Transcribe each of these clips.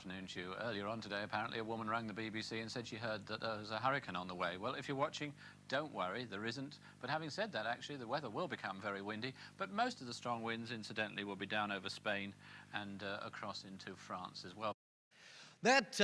afternoon to you. Earlier on today, apparently a woman rang the BBC and said she heard that there was a hurricane on the way. Well, if you're watching, don't worry, there isn't. But having said that, actually, the weather will become very windy, but most of the strong winds, incidentally, will be down over Spain and across into France as well. That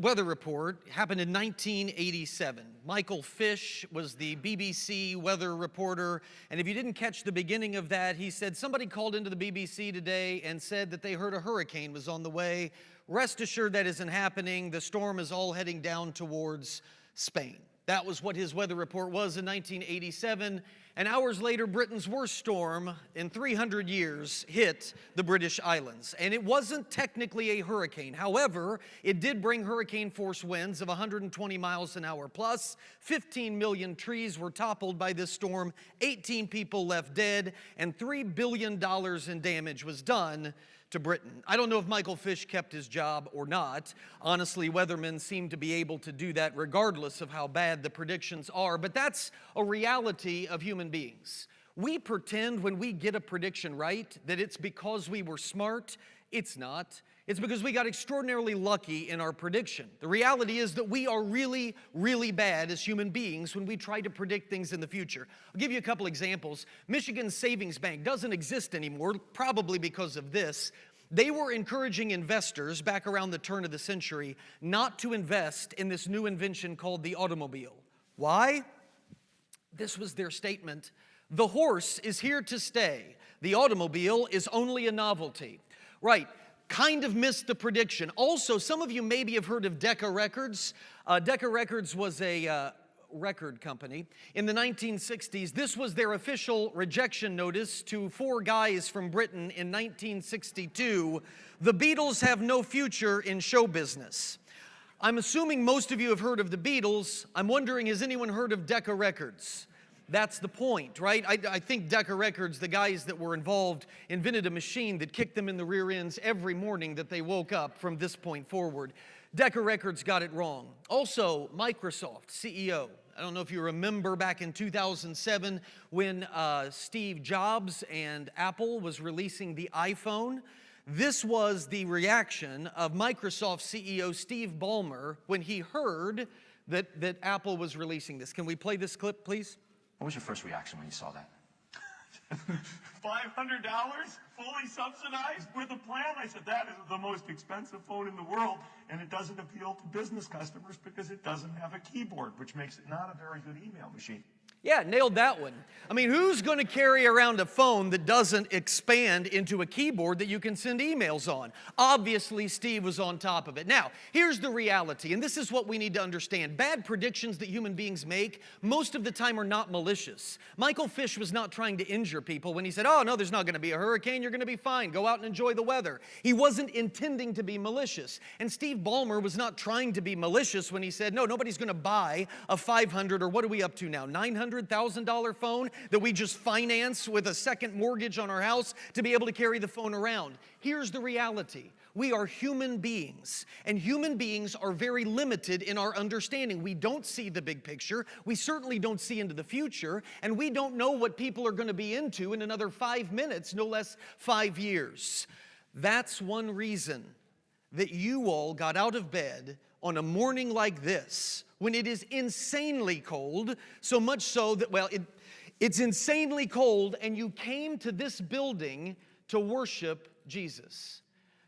weather report happened in 1987. Michael Fish was the BBC weather reporter, and if you didn't catch the beginning of that, he said somebody called into the BBC today and said that they heard a hurricane was on the way. Rest assured that isn't happening. The storm is all heading down towards Spain. That was what his weather report was in 1987. And hours later, Britain's worst storm in 300 years hit the British Islands. And it wasn't technically a hurricane. However, it did bring hurricane force winds of 120 miles an hour plus. 15 million trees were toppled by this storm. 18 people left dead. And $3 billion in damage was done to Britain. I don't know if Michael Fish kept his job or not. Honestly, weathermen seem to be able to do that regardless of how bad the predictions are, but that's a reality of human beings. We pretend when we get a prediction right that it's because we were smart. It's not. It's because we got extraordinarily lucky in our prediction. The reality is that we are really, really bad as human beings when we try to predict things in the future. I'll give you a couple examples. Michigan Savings Bank doesn't exist anymore, probably because of this. They were encouraging investors back around the turn of the century not to invest in this new invention called the automobile. Why? This was their statement. The horse is here to stay. The automobile is only a novelty. Right. Kind of missed the prediction. Also, some of you maybe have heard of Decca Records. Decca Records was a record company. In the 1960s, this was their official rejection notice to 4 guys from Britain in 1962. The Beatles have no future in show business. I'm assuming most of you have heard of the Beatles. I'm wondering, has anyone heard of Decca Records? That's the point, right? I think Decca Records, the guys that were involved, invented a machine that kicked them in the rear ends every morning that they woke up from this point forward. Decca Records got it wrong. Also, Microsoft CEO. I don't know if you remember back in 2007 when Steve Jobs and Apple was releasing the iPhone. This was the reaction of Microsoft CEO Steve Ballmer when he heard that Apple was releasing this. Can we play this clip, please? What was your first reaction when you saw that? $500 fully subsidized with a plan? I said, that is the most expensive phone in the world, and it doesn't appeal to business customers because it doesn't have a keyboard, which makes it not a very good email machine. Yeah, nailed that one. I mean, who's going to carry around a phone that doesn't expand into a keyboard that you can send emails on? Obviously, Steve was on top of it. Now, here's the reality, and this is what we need to understand. Bad predictions that human beings make most of the time are not malicious. Michael Fish was not trying to injure people when he said, oh, no, there's not going to be a hurricane. You're going to be fine. Go out and enjoy the weather. He wasn't intending to be malicious. And Steve Ballmer was not trying to be malicious when he said, no, nobody's going to buy a $500, or what are we up to now, $900,000 phone that we just finance with a second mortgage on our house to be able to carry the phone around. Here's the reality. We are human beings, and human beings are very limited in our understanding. We don't see the big picture. We certainly don't see into the future, and we don't know what people are going to be into in another 5 minutes, no less 5 years. That's one reason that you all got out of bed on a morning like this, when it is insanely cold, so much so that, well, it's insanely cold, and you came to this building to worship Jesus.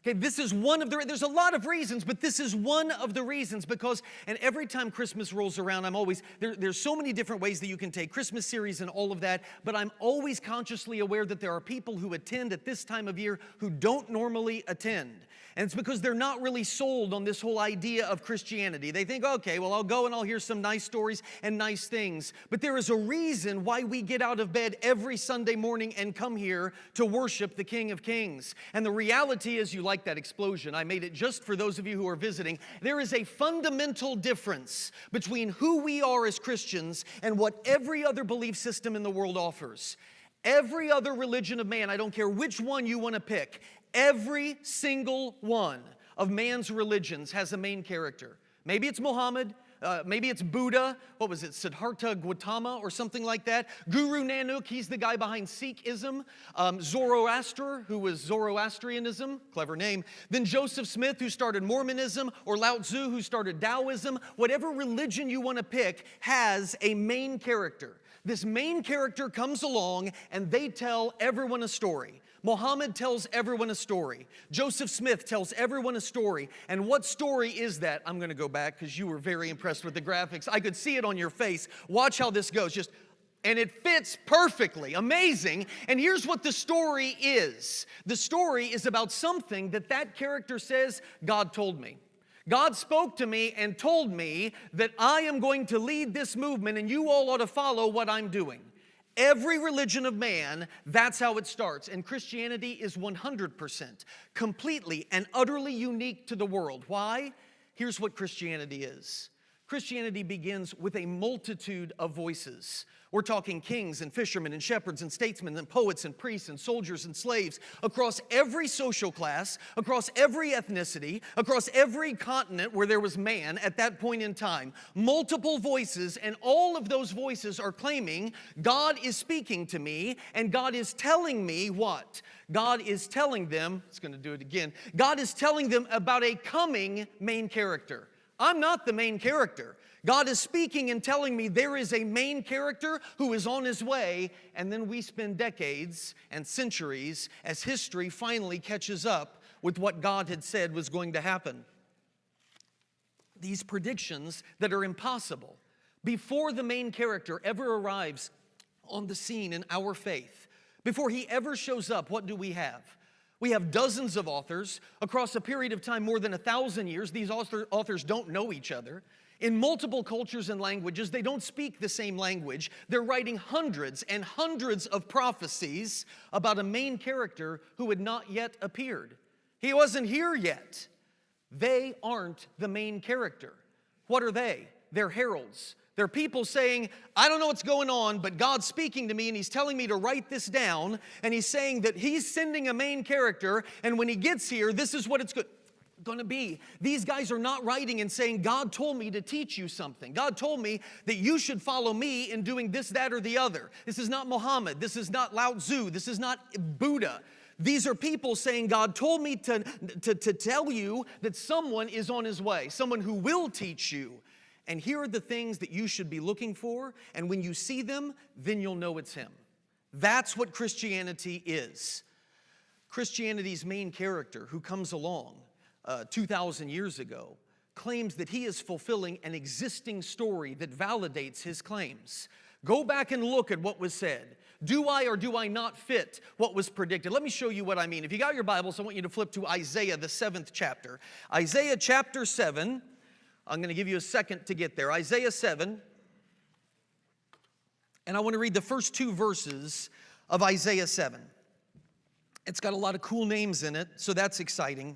Okay, this is one of there's a lot of reasons, but this is one of the reasons because, and every time Christmas rolls around, I'm always, there's so many different ways that you can take Christmas series and all of that, but I'm always consciously aware that there are people who attend at this time of year who don't normally attend. And it's because they're not really sold on this whole idea of Christianity. They think, okay, well, I'll go and I'll hear some nice stories and nice things. But there is a reason why we get out of bed every Sunday morning and come here to worship the King of Kings. And the reality is, you like that explosion. I made it just for those of you who are visiting. There is a fundamental difference between who we are as Christians and what every other belief system in the world offers. Every other religion of man, I don't care which one you want to pick, every single one of man's religions has a main character. Maybe it's Muhammad, Maybe it's Buddha. What was it? Siddhartha Gautama or something like that. Guru Nanak, he's the guy behind Sikhism. Zoroaster, who was Zoroastrianism, clever name. Then Joseph Smith, who started Mormonism, or Lao Tzu, who started Taoism. Whatever religion you want to pick has a main character. This main character comes along and they tell everyone a story. Muhammad tells everyone a story. Joseph Smith tells everyone a story. And what story is that? I'm going to go back because you were very impressed with the graphics. I could see it on your face. Watch how this goes. And it fits perfectly. Amazing. And here's what the story is. The story is about something that character says, God told me. God spoke to me and told me that I am going to lead this movement and you all ought to follow what I'm doing. Every religion of man, that's how it starts. And Christianity is 100%, completely and utterly unique to the world. Why? Here's what Christianity is. Christianity begins with a multitude of voices. We're talking kings and fishermen and shepherds and statesmen and poets and priests and soldiers and slaves across every social class, across every ethnicity, across every continent where there was man at that point in time. Multiple voices, and all of those voices are claiming God is speaking to me, and God is telling me what? God is telling them, it's going to do it again, God is telling them about a coming main character. I'm not the main character. God is speaking and telling me there is a main character who is on his way, and then we spend decades and centuries as history finally catches up with what God had said was going to happen. These predictions that are impossible. Before the main character ever arrives on the scene in our faith, before he ever shows up, what do we have? We have dozens of authors across a period of time, more than 1,000 years. These authors don't know each other. In multiple cultures and languages, they don't speak the same language. They're writing hundreds and hundreds of prophecies about a main character who had not yet appeared. He wasn't here yet. They aren't the main character. What are they? They're heralds. They're people saying, I don't know what's going on, but God's speaking to me and he's telling me to write this down. And he's saying that he's sending a main character, and when he gets here, this is what it's going to be. These guys are not writing and saying, God told me to teach you something. God told me that you should follow me in doing this, that, or the other. This is not Muhammad. This is not Lao Tzu. This is not Buddha. These are people saying, God told me to tell you that someone is on his way, someone who will teach you. And here are the things that you should be looking for. And when you see them, then you'll know it's him. That's what Christianity is. Christianity's main character who comes along 2,000 years ago claims that he is fulfilling an existing story that validates his claims. Go back and look at what was said. Do I or do I not fit what was predicted? Let me show you what I mean. If you got your Bibles, I want you to flip to Isaiah, the 7th chapter. Isaiah chapter 7. I'm going to give you a second to get there. Isaiah 7. And I want to read the first 2 verses of Isaiah 7. It's got a lot of cool names in it, so that's exciting.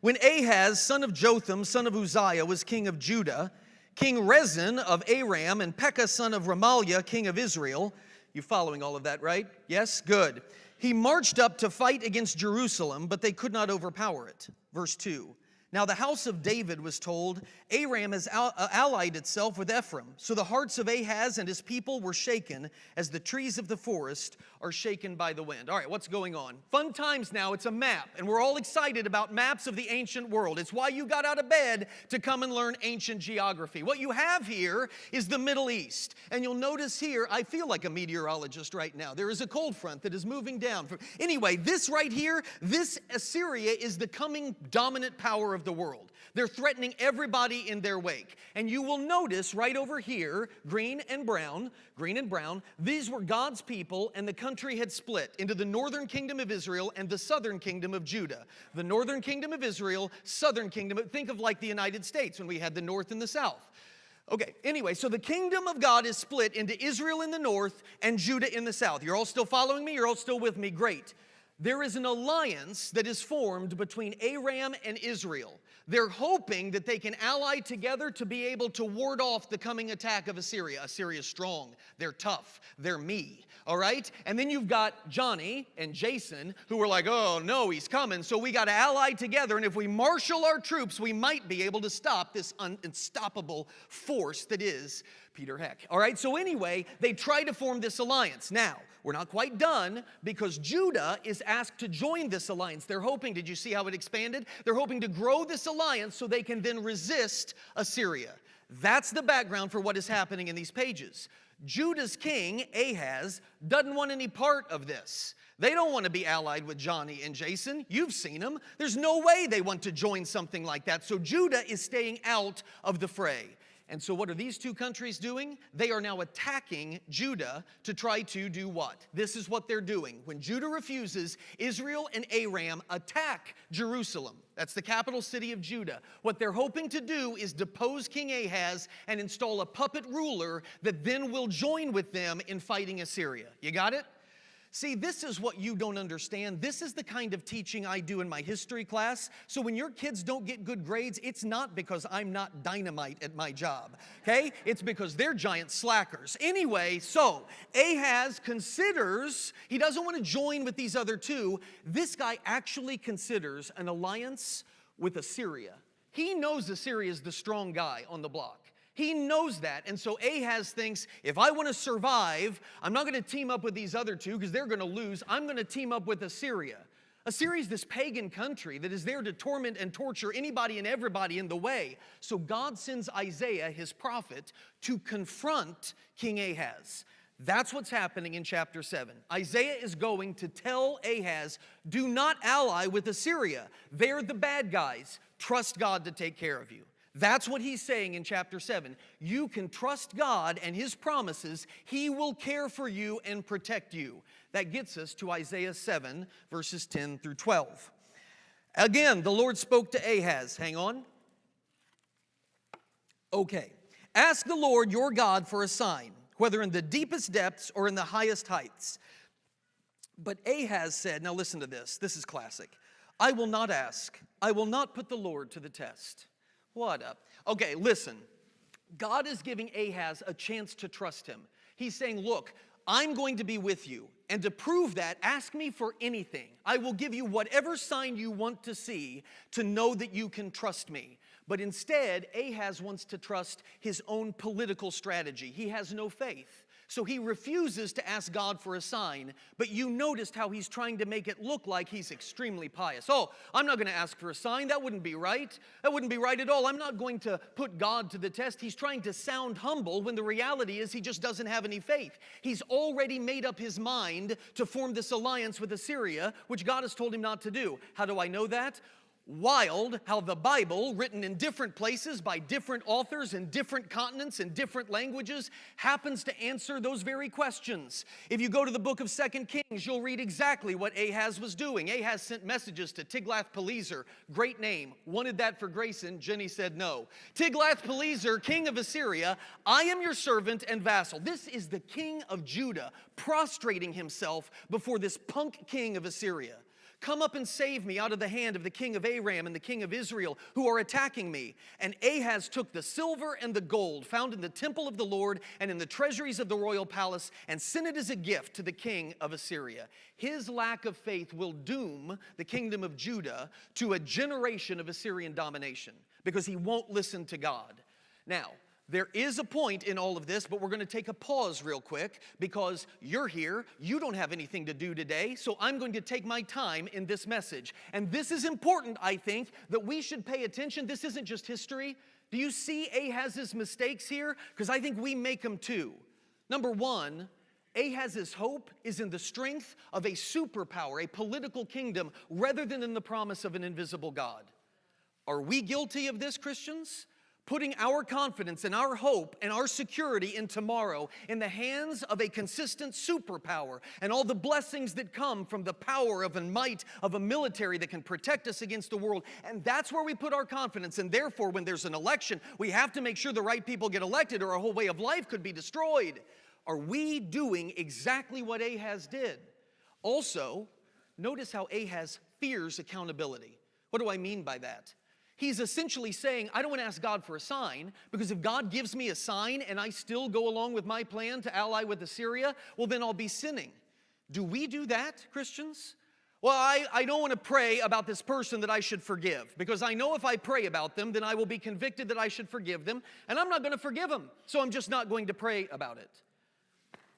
When Ahaz, son of Jotham, son of Uzziah, was king of Judah, King Rezin of Aram, and Pekah, son of Remaliah, king of Israel. You following all of that, right? Yes? Good. He marched up to fight against Jerusalem, but they could not overpower it. Verse 2. Now the house of David was told, Aram has allied itself with Ephraim. So the hearts of Ahaz and his people were shaken as the trees of the forest are shaken by the wind. All right, what's going on? Fun times now. It's a map, and we're all excited about maps of the ancient world. It's why you got out of bed to come and learn ancient geography. What you have here is the Middle East. And you'll notice here, I feel like a meteorologist right now. There is a cold front that is moving down. Anyway, this right here, this Assyria is the coming dominant power of the world. They're threatening everybody in their wake. And you will notice right over here, green and brown, these were God's people, and the country had split into the northern kingdom of Israel and the southern kingdom of Judah. The northern kingdom of Israel, southern kingdom, think of like the United States when we had the north and the south. Okay, anyway, so the kingdom of God is split into Israel in the north and Judah in the south. You're all still following me? You're all still with me? Great. there is an alliance that is formed between Aram and Israel. They're hoping that they can ally together to be able to ward off the coming attack of Assyria. Assyria's strong, they're tough, they're me, all right? And then you've got Johnny and Jason who are like, oh no, he's coming, so we got to ally together, and if we marshal our troops, we might be able to stop this unstoppable force that is Peter Heck. All right, so anyway, they try to form this alliance. Now, we're not quite done because Judah is asked to join this alliance. They're hoping, did you see how it expanded? They're hoping to grow this alliance so they can then resist Assyria. That's the background for what is happening in these pages. Judah's king, Ahaz, doesn't want any part of this. They don't want to be allied with Johnny and Jason. You've seen them. There's no way they want to join something like that. So Judah is staying out of the fray. And so what are these two countries doing? They are now attacking Judah to try to do what? This is what they're doing. When Judah refuses, Israel and Aram attack Jerusalem. That's the capital city of Judah. What they're hoping to do is depose King Ahaz and install a puppet ruler that then will join with them in fighting Assyria. You got it? See, this is what you don't understand. This is the kind of teaching I do in my history class. So when your kids don't get good grades, it's not because I'm not dynamite at my job, okay? It's because they're giant slackers. Anyway, so Ahaz considers, he doesn't want to join with these other two. This guy actually considers an alliance with Assyria. He knows Assyria is the strong guy on the block. He knows that, and so Ahaz thinks, if I want to survive, I'm not going to team up with these other two because they're going to lose. I'm going to team up with Assyria. Assyria is this pagan country that is there to torment and torture anybody and everybody in the way. So God sends Isaiah, his prophet, to confront King Ahaz. That's what's happening in chapter 7. Isaiah is going to tell Ahaz, do not ally with Assyria. They're the bad guys. Trust God to take care of you. That's what he's saying in chapter 7. You can trust God and his promises. He will care for you and protect you. That gets us to Isaiah 7, verses 10 through 12. Again, the Lord spoke to Ahaz. Hang on. Okay. Ask the Lord your God for a sign, whether in the deepest depths or in the highest heights. But Ahaz said, now listen to this. This is classic. I will not ask. I will not put the Lord to the test. What up? Okay, listen. God is giving Ahaz a chance to trust him. He's saying, look, I'm going to be with you. And to prove that, ask me for anything. I will give you whatever sign you want to see to know that you can trust me. But instead, Ahaz wants to trust his own political strategy. He has no faith. So he refuses to ask God for a sign, but you noticed how he's trying to make it look like he's extremely pious. Oh, I'm not going to ask for a sign. That wouldn't be right. That wouldn't be right at all. I'm not going to put God to the test. He's trying to sound humble when the reality is he just doesn't have any faith. He's already made up his mind to form this alliance with Assyria, which God has told him not to do. How do I know that? Wild how the Bible, written in different places by different authors in different continents and different languages, happens to answer those very questions. If you go to the book of 2 Kings, you'll read exactly what Ahaz was doing. Ahaz sent messages to Tiglath-Pileser, great name, wanted that for Grayson. Jenny said no. Tiglath-Pileser, king of Assyria, I am your servant and vassal. This is the king of Judah prostrating himself before this punk king of Assyria. Come up and save me out of the hand of the king of Aram and the king of Israel who are attacking me. And Ahaz took the silver and the gold found in the temple of the Lord and in the treasuries of the royal palace and sent it as a gift to the king of Assyria. His lack of faith will doom the kingdom of Judah to a generation of Assyrian domination because he won't listen to God. Now, there is a point in all of this, but we're going to take a pause real quick because you're here, you don't have anything to do today, so I'm going to take my time in this message. And this is important, I think, that we should pay attention. This isn't just history. Do you see Ahaz's mistakes here? Because I think we make them too. Number one, Ahaz's hope is in the strength of a superpower, a political kingdom, rather than in the promise of an invisible God. Are we guilty of this, Christians? Putting our confidence and our hope and our security in tomorrow in the hands of a consistent superpower and all the blessings that come from the power of and might of a military that can protect us against the world. And that's where we put our confidence. And therefore, when there's an election, we have to make sure the right people get elected or our whole way of life could be destroyed. Are we doing exactly what Ahaz did? Also, notice how Ahaz fears accountability. What do I mean by that? He's essentially saying, I don't want to ask God for a sign, because if God gives me a sign and I still go along with my plan to ally with Assyria, well, then I'll be sinning. Do we do that, Christians? Well, I don't want to pray about this person that I should forgive, because I know if I pray about them, then I will be convicted that I should forgive them, and I'm not going to forgive them, so I'm just not going to pray about it.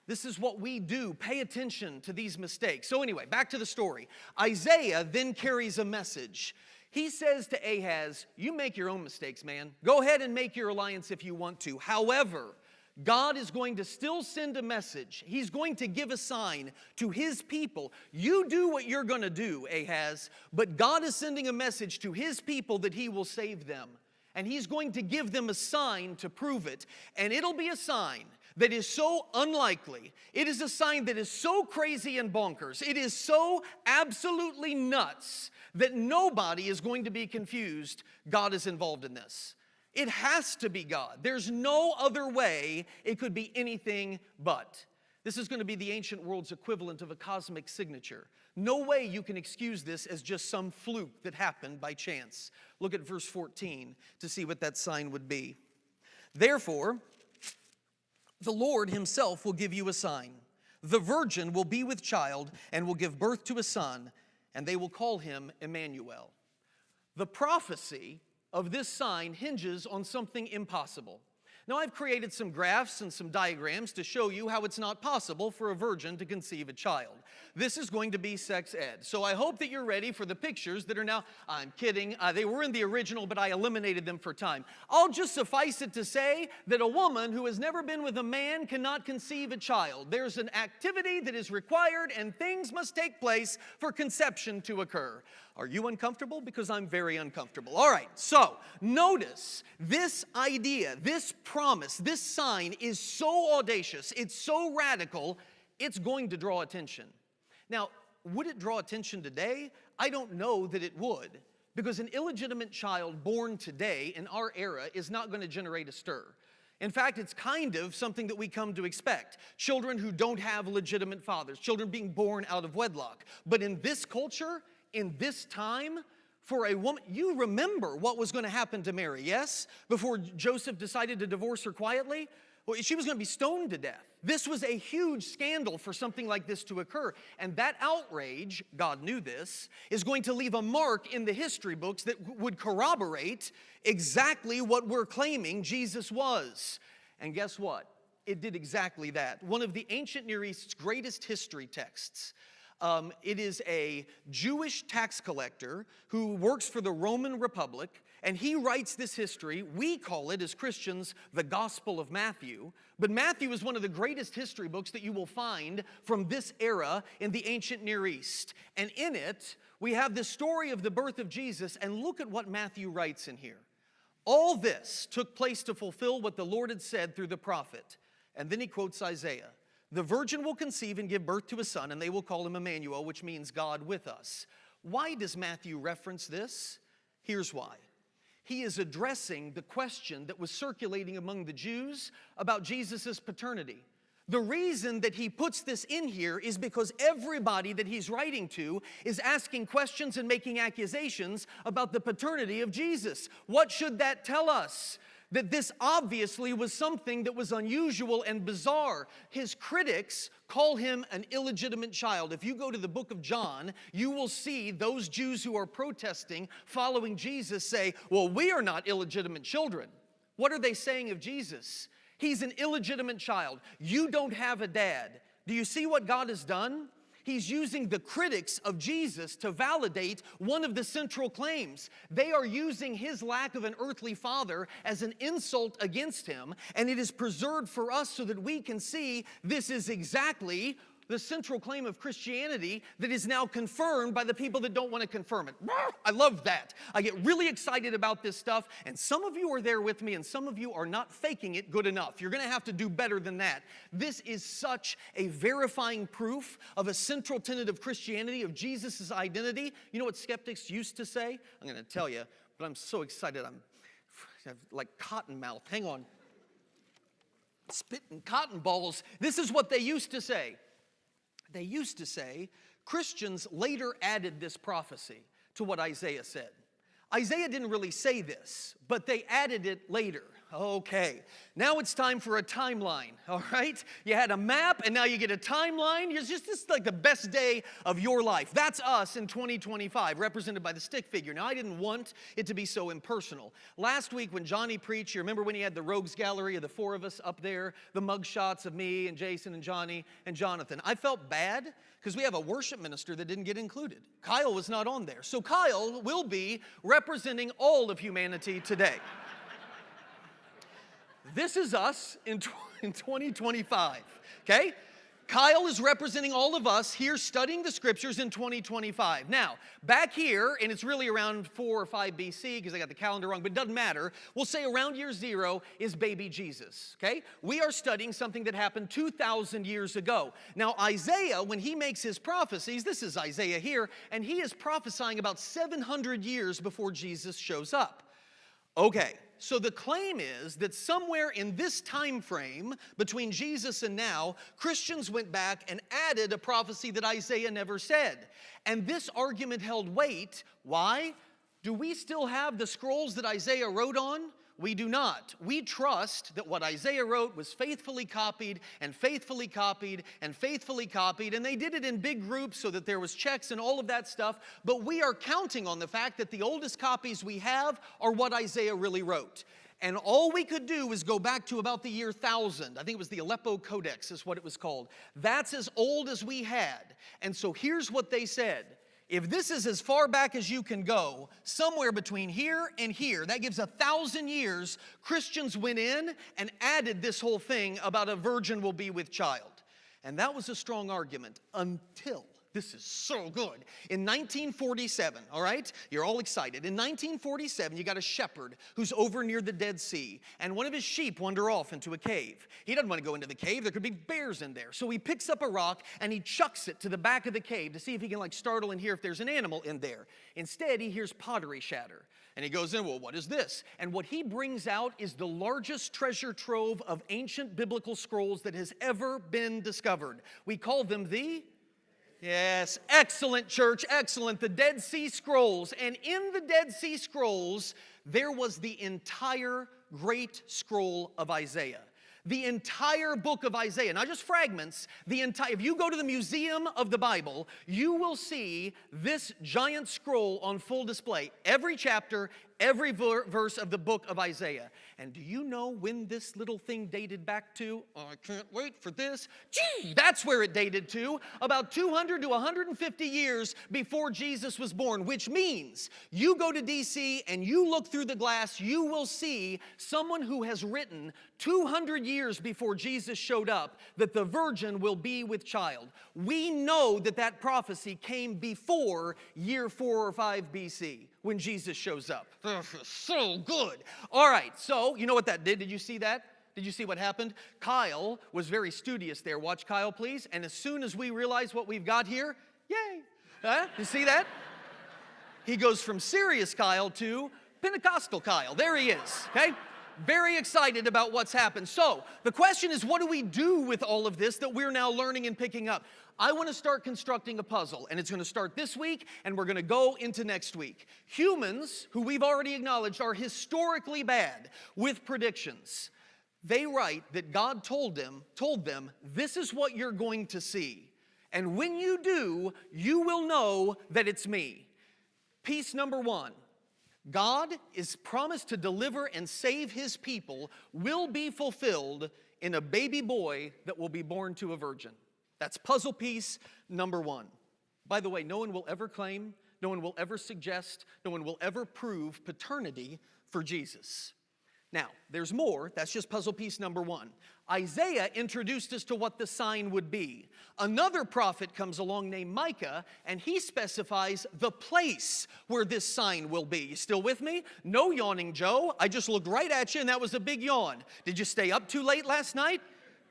This is what we do. Pay attention to these mistakes. So anyway, back to the story. Isaiah then carries a message. He says to Ahaz, you make your own mistakes, man. Go ahead and make your alliance if you want to. However, God is going to still send a message. He's going to give a sign to his people. You do what you're going to do, Ahaz, but God is sending a message to his people that he will save them. And he's going to give them a sign to prove it. And it'll be a sign that is so unlikely. It is a sign that is so crazy and bonkers. It is so absolutely nuts that nobody is going to be confused God is involved in this. It has to be God. There's no other way it could be anything but. This is going to be the ancient world's equivalent of a cosmic signature. No way you can excuse this as just some fluke that happened by chance. Look at verse 14 to see what that sign would be. Therefore, the Lord himself will give you a sign. The virgin will be with child and will give birth to a son, and they will call him Emmanuel. The prophecy of this sign hinges on something impossible. Now, I've created some graphs and some diagrams to show you how it's not possible for a virgin to conceive a child. This is going to be sex ed. So I hope that you're ready for the pictures that are now, I'm kidding, they were in the original, but I eliminated them for time. I'll just suffice it to say that a woman who has never been with a man cannot conceive a child. There's an activity that is required and things must take place for conception to occur. Are you uncomfortable? Because I'm very uncomfortable. All right, so notice this idea, this promise, this sign is so audacious, it's so radical, it's going to draw attention. Now, would it draw attention today? I don't know that it would, because an illegitimate child born today in our era is not going to generate a stir. In fact, it's kind of something that we come to expect. Children who don't have legitimate fathers, children being born out of wedlock. But in this culture, in this time, for a woman, you remember what was going to happen to Mary, yes? Before Joseph decided to divorce her quietly, well, she was going to be stoned to death. This was a huge scandal for something like this to occur. And that outrage, God knew this, is going to leave a mark in the history books that would corroborate exactly what we're claiming Jesus was. And guess what? It did exactly that. One of the ancient Near East's greatest history texts. It is a Jewish tax collector who works for the Roman Republic, and he writes this history. We call it, as Christians, the Gospel of Matthew. But Matthew is one of the greatest history books that you will find from this era in the ancient Near East. And in it, we have the story of the birth of Jesus, and look at what Matthew writes in here. All this took place to fulfill what the Lord had said through the prophet. And then he quotes Isaiah. The virgin will conceive and give birth to a son, and they will call him Emmanuel, which means God with us. Why does Matthew reference this? Here's why. He is addressing the question that was circulating among the Jews about Jesus' paternity. The reason that he puts this in here is because everybody that he's writing to is asking questions and making accusations about the paternity of Jesus. What should that tell us? That this obviously was something that was unusual and bizarre. His critics call him an illegitimate child. If you go to the book of John, you will see those Jews who are protesting, following Jesus, say, well, we are not illegitimate children. What are they saying of Jesus? He's an illegitimate child. You don't have a dad. Do you see what God has done? He's using the critics of Jesus to validate one of the central claims. They are using his lack of an earthly father as an insult against him, and it is preserved for us so that we can see this is exactly the central claim of Christianity that is now confirmed by the people that don't want to confirm it. I love that. I get really excited about this stuff, and some of you are there with me, and some of you are not faking it good enough. You're going to have to do better than that. This is such a verifying proof of a central tenet of Christianity, of Jesus' identity. You know what skeptics used to say? I'm going to tell you, but I'm so excited. I have like cotton mouth. Hang on. Spitting cotton balls. This is what they used to say. They used to say, Christians later added this prophecy to what Isaiah said. Isaiah didn't really say this, but they added it later. Okay, now it's time for a timeline, all right? You had a map, and now you get a timeline. It's just like the best day of your life. That's us in 2025, represented by the stick figure. Now, I didn't want it to be so impersonal. Last week when Johnny preached, you remember when he had the rogues gallery of the four of us up there, the mug shots of me and Jason and Johnny and Jonathan? I felt bad because we have a worship minister that didn't get included. Kyle was not on there. So Kyle will be representing all of humanity today. This is us in 2025, okay? Kyle is representing all of us here studying the scriptures in 2025. Now, back here, and it's really around 4 or 5 BC because I got the calendar wrong, but it doesn't matter. We'll say around year 0 is baby Jesus, okay? We are studying something that happened 2,000 years ago. Now, Isaiah, when he makes his prophecies, this is Isaiah here, and he is prophesying about 700 years before Jesus shows up. Okay, so the claim is that somewhere in this time frame between Jesus and now, Christians went back and added a prophecy that Isaiah never said. And this argument held weight. Why? Do we still have the scrolls that Isaiah wrote on? We do not. We trust that what Isaiah wrote was faithfully copied and faithfully copied and faithfully copied, and they did it in big groups so that there was checks and all of that stuff, but we are counting on the fact that the oldest copies we have are what Isaiah really wrote. And all we could do was go back to about the year 1000. I think it was the Aleppo Codex is what it was called. That's as old as we had. And so here's what they said. If this is as far back as you can go, somewhere between here and here, that gives 1,000 years, Christians went in and added this whole thing about a virgin will be with child. And that was a strong argument until, this is so good, in 1947, all right? You're all excited. In 1947, you got a shepherd who's over near the Dead Sea, and one of his sheep wander off into a cave. He doesn't want to go into the cave. There could be bears in there. So he picks up a rock, and he chucks it to the back of the cave to see if he can, startle and hear if there's an animal in there. Instead, he hears pottery shatter. And he goes in, well, what is this? And what he brings out is the largest treasure trove of ancient biblical scrolls that has ever been discovered. We call them the... Yes, excellent, church, excellent. The Dead Sea Scrolls. And in the Dead Sea Scrolls, there was the entire great scroll of Isaiah. The entire book of Isaiah, not just fragments, if you go to the Museum of the Bible, you will see this giant scroll on full display. Every chapter, every verse of the book of Isaiah. And do you know when this little thing dated back to? Oh, I can't wait for this. Gee, that's where it dated to. About 200 to 150 years before Jesus was born, which means you go to D.C. and you look through the glass, you will see someone who has written 200 years before Jesus showed up that the virgin will be with child. We know that that prophecy came before year 4 or 5 BC. When Jesus shows up. So good. All right, so you know what that did? Did you see that? Did you see what happened? Kyle was very studious there. Watch Kyle, please. And as soon as we realize what we've got here, yay. You see that? He goes from serious Kyle to Pentecostal Kyle. There he is, okay? Very excited about what's happened. So the question is, what do we do with all of this that we're now learning and picking up? I want to start constructing a puzzle, and it's going to start this week, and we're going to go into next week. Humans, who we've already acknowledged, are historically bad with predictions. They write that God told them, this is what you're going to see. And when you do, you will know that it's me. Piece number 1. God is promised to deliver and save his people will be fulfilled in a baby boy that will be born to a virgin. That's puzzle piece number 1. By the way, no one will ever claim, no one will ever suggest, no one will ever prove paternity for Jesus. Now, there's more. That's just puzzle piece number 1. Isaiah introduced us to what the sign would be. Another prophet comes along named Micah, and he specifies the place where this sign will be. You still with me? No yawning, Joe. I just looked right at you, and that was a big yawn. Did you stay up too late last night?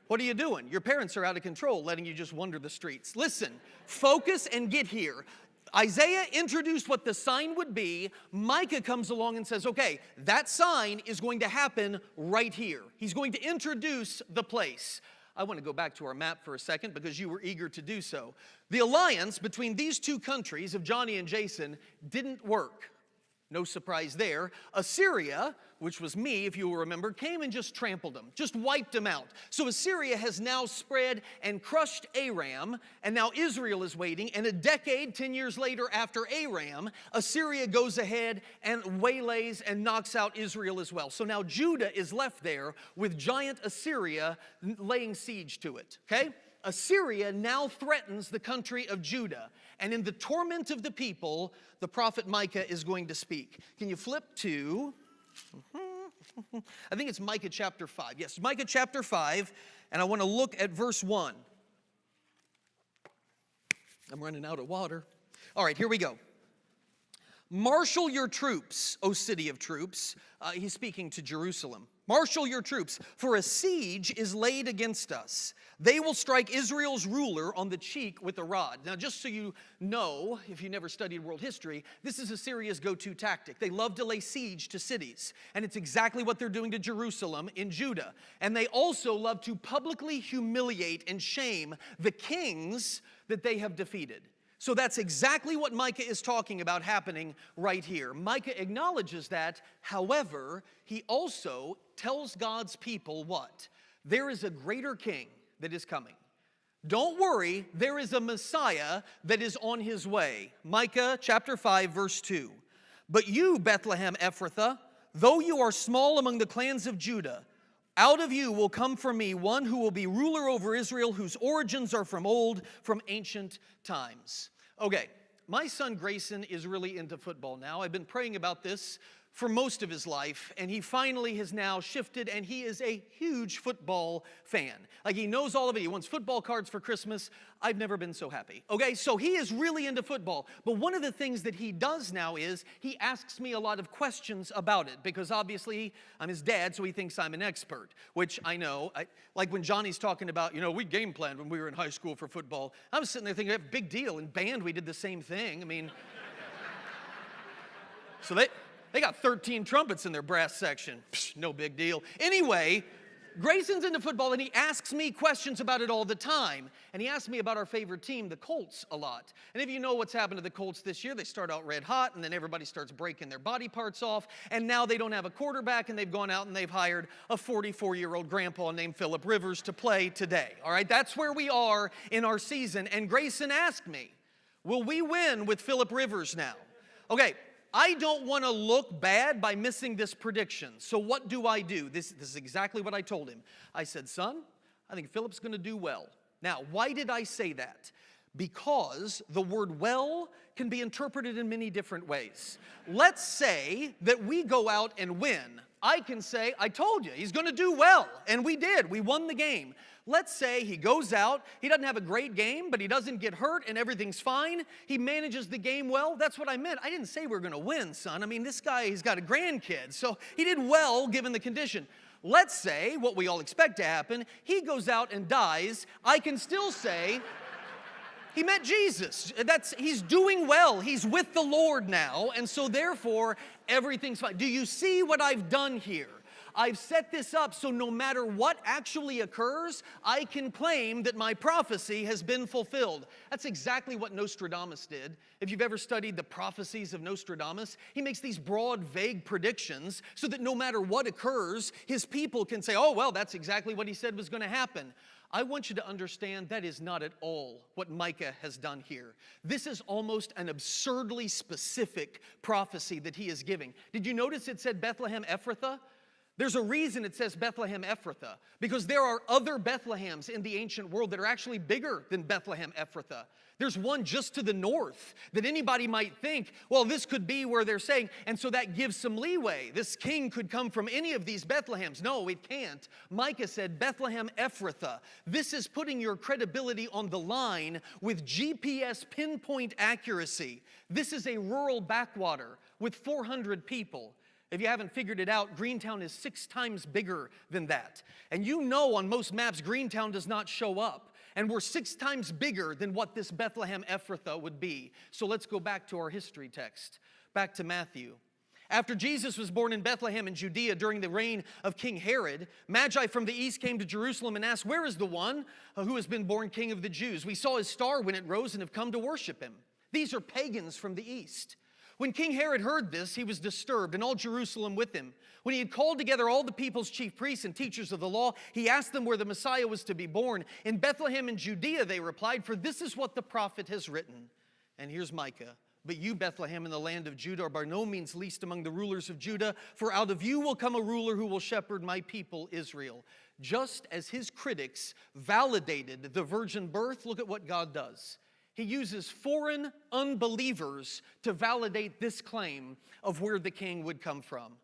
What are you doing? Your parents are out of control, letting you just wander the streets. Listen, focus and get here. Isaiah introduced what the sign would be. Micah comes along and says, okay, that sign is going to happen right here. He's going to introduce the place. I want to go back to our map for a second because you were eager to do so. The alliance between these two countries of Johnny and Jason didn't work. No surprise there. Assyria, which was me, if you will remember, came and just trampled them, just wiped them out. So Assyria has now spread and crushed Aram, and now Israel is waiting. And a decade, 10 years later after Aram, Assyria goes ahead and waylays and knocks out Israel as well. So now Judah is left there with giant Assyria laying siege to it, okay? Assyria now threatens the country of Judah. And in the torment of the people, the prophet Micah is going to speak. Can you flip to, I think it's Micah chapter 5. Yes, Micah chapter 5, and I want to look at verse 1. I'm running out of water. All right, here we go. Marshal your troops, O city of troops. He's speaking to Jerusalem. Marshal your troops, for a siege is laid against us. They will strike Israel's ruler on the cheek with a rod. Now, just so you know, if you never studied world history, this is Assyria's go-to tactic. They love to lay siege to cities, and it's exactly what they're doing to Jerusalem in Judah. And they also love to publicly humiliate and shame the kings that they have defeated. So that's exactly what Micah is talking about happening right here. Micah acknowledges that. However, he also tells God's people what? There is a greater king that is coming. Don't worry, there is a Messiah that is on his way. Micah chapter 5, verse 2. But you, Bethlehem Ephrathah, though you are small among the clans of Judah, out of you will come for me one who will be ruler over Israel, whose origins are from old, from ancient times. Okay, my son Grayson is really into football now. I've been praying about this for most of his life, and he finally has now shifted, and he is a huge football fan. Like, he knows all of it. He wants football cards for Christmas. I've never been so happy. Okay, so he is really into football. But one of the things that he does now is he asks me a lot of questions about it, because obviously I'm his dad, so he thinks I'm an expert, which I know. Like when Johnny's talking about, we game planned when we were in high school for football. I was sitting there thinking, big deal. In band, we did the same thing. I mean, so they got 13 trumpets in their brass section. Psh, no big deal. Anyway, Grayson's into football, and he asks me questions about it all the time. And he asks me about our favorite team, the Colts, a lot. And if you know what's happened to the Colts this year, they start out red hot, and then everybody starts breaking their body parts off. And now they don't have a quarterback, and they've gone out and they've hired a 44-year-old grandpa named Philip Rivers to play today. All right, that's where we are in our season. And Grayson asked me, will we win with Philip Rivers now? Okay. I don't want to look bad by missing this prediction. So what do? This is exactly what I told him. I said, son, I think Philip's going to do well. Now, why did I say that? Because the word well can be interpreted in many different ways. Let's say that we go out and win. I can say, I told you, he's going to do well. And we did. We won the game. Let's say he goes out, he doesn't have a great game, but he doesn't get hurt and everything's fine. He manages the game well. That's what I meant. I didn't say we're going to win, son. I mean, this guy, he's got a grandkid, so he did well given the condition. Let's say, what we all expect to happen, he goes out and dies. I can still say he met Jesus. He's doing well. He's with the Lord now, and so therefore, everything's fine. Do you see what I've done here? I've set this up so no matter what actually occurs, I can claim that my prophecy has been fulfilled. That's exactly what Nostradamus did. If you've ever studied the prophecies of Nostradamus, he makes these broad, vague predictions so that no matter what occurs, his people can say, oh, well, that's exactly what he said was going to happen. I want you to understand that is not at all what Micah has done here. This is almost an absurdly specific prophecy that he is giving. Did you notice it said Bethlehem Ephrathah? There's a reason it says Bethlehem Ephrathah, because there are other Bethlehems in the ancient world that are actually bigger than Bethlehem Ephrathah. There's one just to the north that anybody might think, well, this could be where they're saying, and so that gives some leeway. This king could come from any of these Bethlehems. No, it can't. Micah said Bethlehem Ephrathah. This is putting your credibility on the line with GPS pinpoint accuracy. This is a rural backwater with 400 people. If you haven't figured it out, Greentown is 6 times bigger than that. And you know on most maps, Greentown does not show up. And we're 6 times bigger than what this Bethlehem Ephrathah would be. So let's go back to our history text, back to Matthew. After Jesus was born in Bethlehem in Judea during the reign of King Herod, Magi from the east came to Jerusalem and asked, "Where is the one who has been born King of the Jews? We saw his star when it rose and have come to worship him." These are pagans from the east. When King Herod heard this, he was disturbed, and all Jerusalem with him. When he had called together all the people's chief priests and teachers of the law, he asked them where the Messiah was to be born. "In Bethlehem in Judea," they replied, "for this is what the prophet has written." And here's Micah. "But you, Bethlehem, in the land of Judah, are by no means least among the rulers of Judah, for out of you will come a ruler who will shepherd my people Israel." Just as his critics validated the virgin birth, look at what God does. He uses foreign unbelievers to validate this claim of where the king would come from.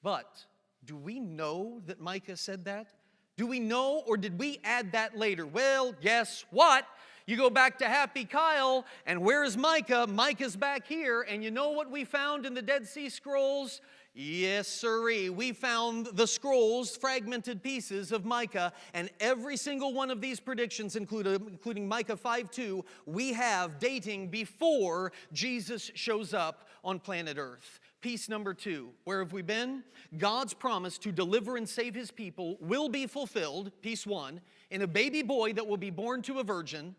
But do we know that Micah said that? Do we know, or did we add that later? Well, guess what? You go back to Happy Kyle, and where is Micah? Micah's back here, and you know what we found in the Dead Sea Scrolls? Yes, sirree. We found the scrolls, fragmented pieces of Micah, and every single one of these predictions, including Micah 5:2, we have dating before Jesus shows up on planet Earth. Piece number 2, where have we been? God's promise to deliver and save his people will be fulfilled, piece 1, in a baby boy that will be born to a virgin,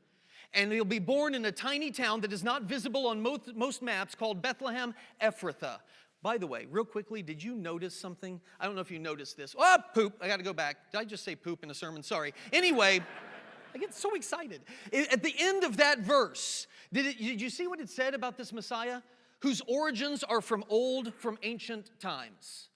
and he'll be born in a tiny town that is not visible on most maps called Bethlehem Ephrathah. By the way, real quickly, did you notice something? I don't know if you noticed this. Oh, poop. I got to go back. Did I just say poop in a sermon? Sorry. Anyway, I get so excited. At the end of that verse, did you see what it said about this Messiah? Whose origins are from ancient times.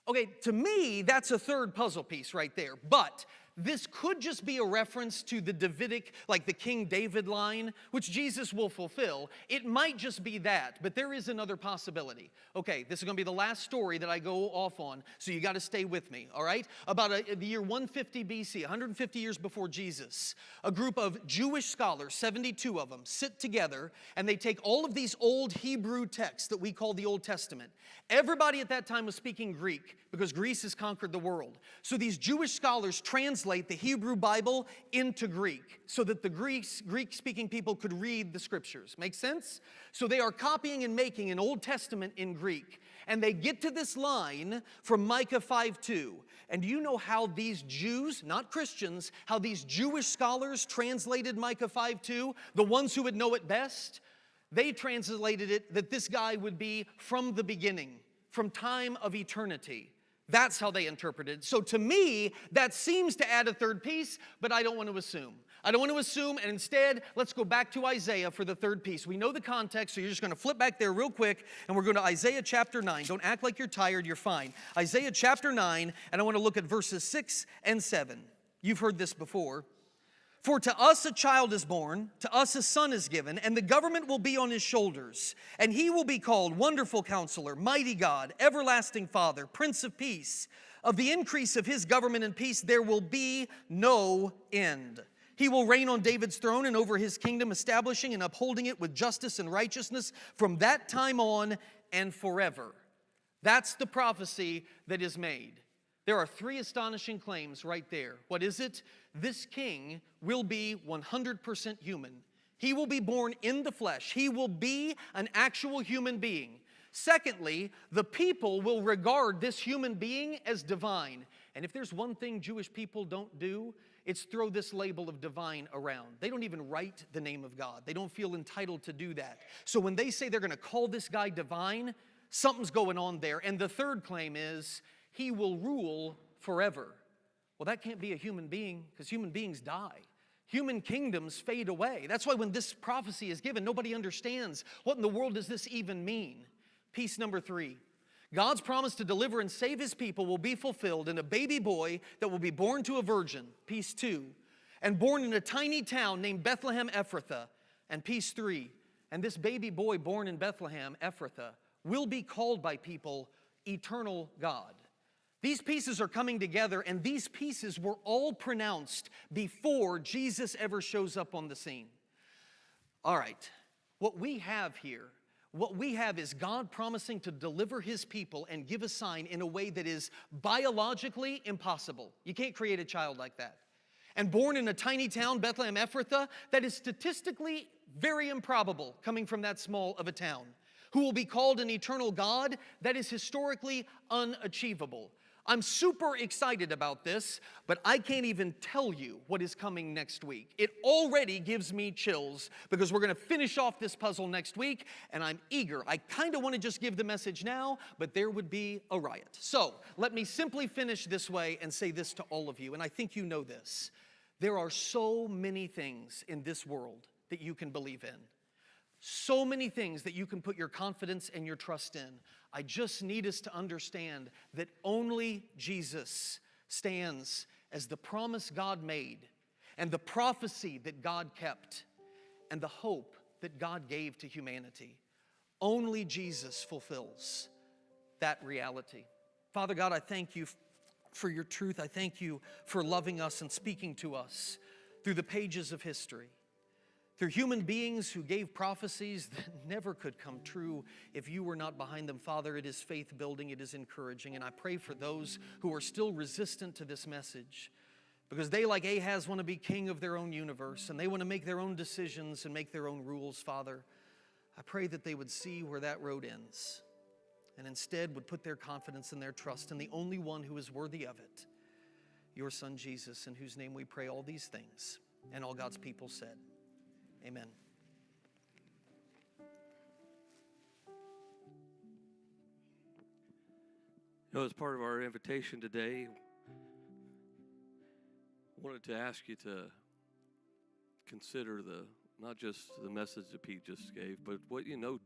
Okay, to me, that's a third puzzle piece right there. But this could just be a reference to the Davidic, like the King David line, which Jesus will fulfill. It might just be that, but there is another possibility. Okay, this is going to be the last story that I go off on, so you got to stay with me, all right? About the year 150 BC, 150 years before Jesus, a group of Jewish scholars, 72 of them, sit together, and they take all of these old Hebrew texts that we call the Old Testament. Everybody at that time was speaking Greek, because Greece has conquered the world. So these Jewish scholars translate the Hebrew Bible into Greek so that the Greek-speaking people could read the scriptures. Make sense? So they are copying and making an Old Testament in Greek. And they get to this line from Micah 5:2. And do you know how these Jews, not Christians, how these Jewish scholars translated Micah 5:2? The ones who would know it best? They translated it that this guy would be from the beginning, from time of eternity. That's how they interpreted it. So to me, that seems to add a third piece, but I don't want to assume. I don't want to assume, and instead, let's go back to Isaiah for the third piece. We know the context, so you're just going to flip back there real quick, and we're going to Isaiah chapter 9. Don't act like you're tired, you're fine. Isaiah chapter 9, and I want to look at verses 6 and 7. You've heard this before. "For to us a child is born, to us a son is given, and the government will be on his shoulders. And he will be called Wonderful Counselor, Mighty God, Everlasting Father, Prince of Peace. Of the increase of his government and peace there will be no end. He will reign on David's throne and over his kingdom, establishing and upholding it with justice and righteousness from that time on and forever." That's the prophecy that is made. There are 3 astonishing claims right there. What is it? This king will be 100% human. He will be born in the flesh. He will be an actual human being. Secondly, the people will regard this human being as divine. And if there's one thing Jewish people don't do, it's throw this label of divine around. They don't even write the name of God. They don't feel entitled to do that. So when they say they're going to call this guy divine, something's going on there. And the third claim is, he will rule forever. Well, that can't be a human being, because human beings die. Human kingdoms fade away. That's why when this prophecy is given, nobody understands what in the world does this even mean. Piece number 3. God's promise to deliver and save his people will be fulfilled in a baby boy that will be born to a virgin. Piece 2. And born in a tiny town named Bethlehem Ephrathah. And piece 3. And this baby boy born in Bethlehem Ephrathah will be called by people Eternal God. These pieces are coming together, and these pieces were all pronounced before Jesus ever shows up on the scene. All right, what we have here, is God promising to deliver his people and give a sign in a way that is biologically impossible. You can't create a child like that. And born in a tiny town, Bethlehem Ephrathah, that is statistically very improbable coming from that small of a town. who will be called an eternal God, that is historically unachievable. I'm super excited about this, but I can't even tell you what is coming next week. It already gives me chills because we're going to finish off this puzzle next week, and I'm eager. I kind of want to just give the message now, but there would be a riot. So let me simply finish this way and say this to all of you, and I think you know this. There are so many things in this world that you can believe in. So many things that you can put your confidence and your trust in. I just need us to understand that only Jesus stands as the promise God made and the prophecy that God kept and the hope that God gave to humanity. Only Jesus fulfills that reality. Father God, I thank you for your truth. I thank you for loving us and speaking to us through the pages of history. Through human beings who gave prophecies that never could come true if you were not behind them. Father, it is faith building, it is encouraging, and I pray for those who are still resistant to this message because they, like Ahaz, want to be king of their own universe and they want to make their own decisions and make their own rules, Father. I pray that they would see where that road ends and instead would put their confidence and their trust in the only one who is worthy of it, your Son Jesus, in whose name we pray all these things. And all God's people said, amen. You know, as part of our invitation today, I wanted to ask you to consider not just the message that Pete just gave, but what you know